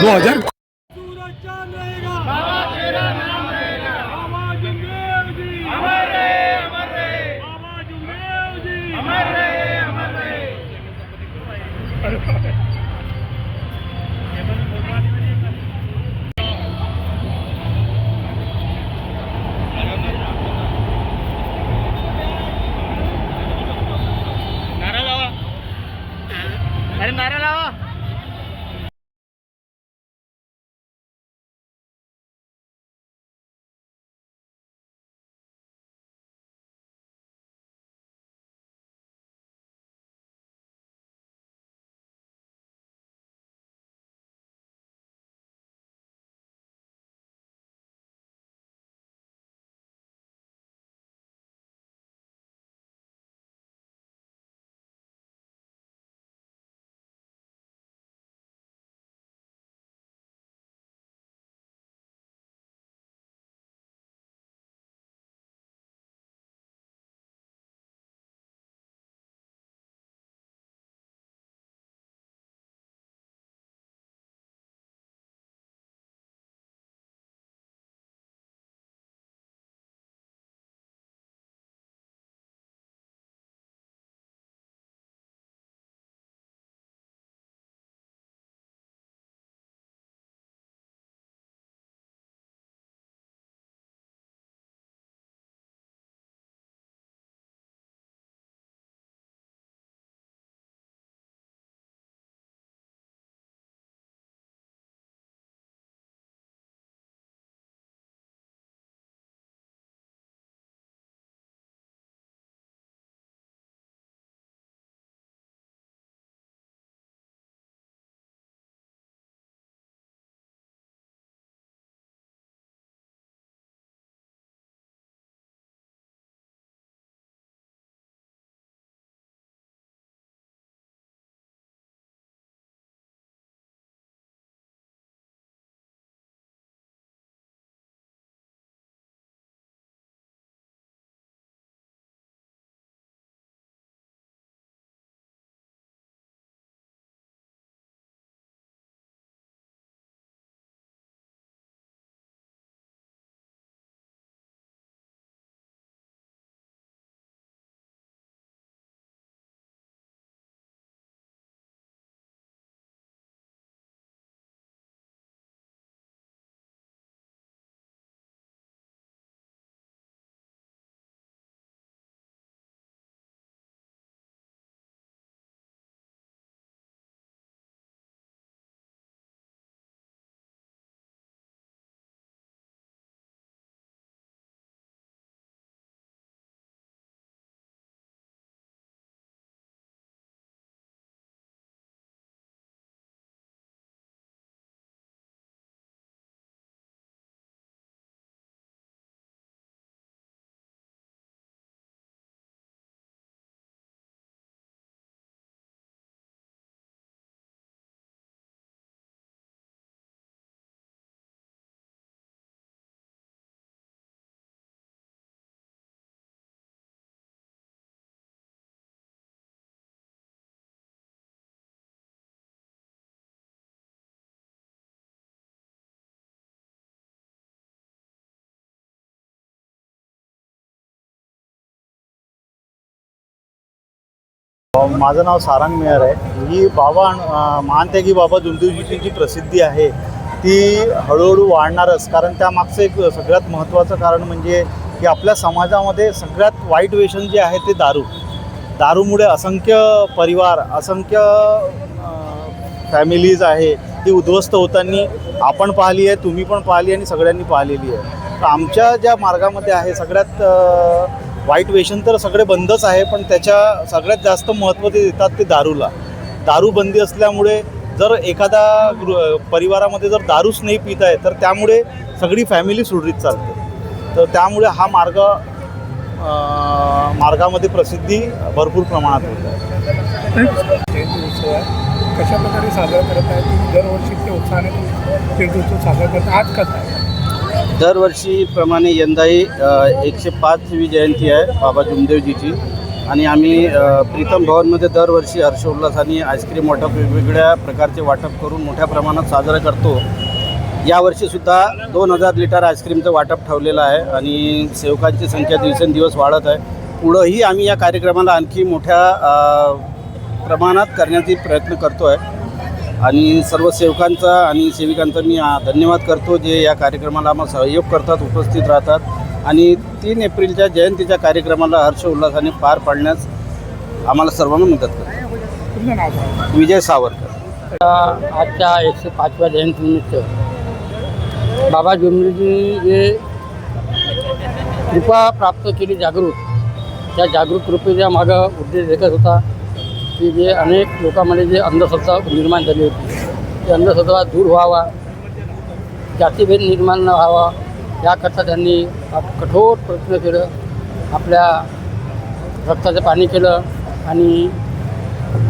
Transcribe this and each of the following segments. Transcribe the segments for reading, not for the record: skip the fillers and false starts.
2000 सूरज चांद रहेगा, बाबा तेरा नाम रहेगा, बाबा जुमदेव जी अमर रहे, अमर रहे, बाबा जुमदेव जी अमर रहे, अमर रहे। नारा लावा, अरे नारा लावा। माझं नाव सारंग मेहर आहे. ही बाबा महानत्यागी बाबा जुमदेवजीची जी प्रसिद्धी आहे ती हळूहळू वाढणारच. कारण त्यामागचं एक सगळ्यात महत्त्वाचं कारण म्हणजे की आपल्या समाजामध्ये सगळ्यात वाईट व्यसन जे आहे ते दारूमुळे असंख्य परिवार, असंख्य फॅमिलीज आहे ती उद्ध्वस्त होताना आपण पाहिली आहे, तुम्ही पण पाहिली आणि सगळ्यांनी पाहिलेली आहे. तर आमच्या ज्या मार्गामध्ये आहे सगळ्यात वाईट व्यसन तर सगळे बंदच आहे, पण त्याच्या सगळ्यात जास्त महत्त्व ते देतात ते दारूला. दारूबंदी असल्यामुळे जर एखादा परिवारामध्ये जर दारूच नाही पित आहे तर त्यामुळे सगळी फॅमिली सुरळीत चालते. तर त्यामुळे हा मार्गामध्ये प्रसिद्धी भरपूर प्रमाणात होत आहे. कशा प्रकारे साजरा करत आहे तुम्ही? दरवर्षी ते उत्साहाने तीर्थोत्सव साजरा करता, आज कसा आहे? दरवर्षीप्रमाणे यंदाही 105वी जयंती आहे बाबा जुमदेवजीची. आणि आम्ही प्रीतम भवनमध्ये दरवर्षी हर्षोल्लासाने आईस्क्रीम वाटप वेगवेगळ्या प्रकारचे वाटप करून मोठ्या प्रमाणात साजरं करतो. यावर्षीसुद्धा 2000 लिटर आईस्क्रीमचं वाटप ठेवलेलं आहे आणि सेवकांची संख्या दिवसेंदिवस वाढत आहे. पुढंही आम्ही या कार्यक्रमाला आणखी मोठ्या प्रमाणात करण्याचा प्रयत्न करतो आहे आणि सर्व सेवकांचा आणि सेविकांचा मी धन्यवाद करतो जे या कार्यक्रमाला आम्हाला सहयोग करतात, उपस्थित राहतात आणि 3 एप्रिलच्या जयंतीच्या कार्यक्रमाला हर्ष उल्हासाने पार पाडण्यास आम्हाला सर्वांना मदत करतात. तुमचं नाव सांगा. विजय सावरकर. आजच्या 105व्या जयंतीनिमित्त बाबा जुमलेजी जे कृपा प्राप्त केली जागृत, त्या जागृत कृपेच्या मागं उद्देश एकच होता की जे अनेक लोकांमध्ये जे अंधश्रद्धा निर्माण झाली होती ते अंधश्रद्धा दूर व्हावा, जातीभेद निर्माण न व्हावा याकरता त्यांनी कठोर प्रयत्न केलं, आपल्या रक्ताचं पाणी केलं आणि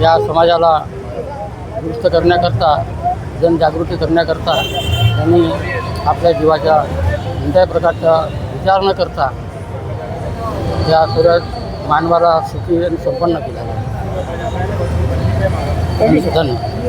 या समाजाला दुरुस्त करण्याकरता, जनजागृती करण्याकरता त्यांनी आपल्या जीवाच्या कोणत्याही प्रकारचा विचार न करता या सर्व मानवाला सुखी आणि संपन्न केला. धन्यवाद.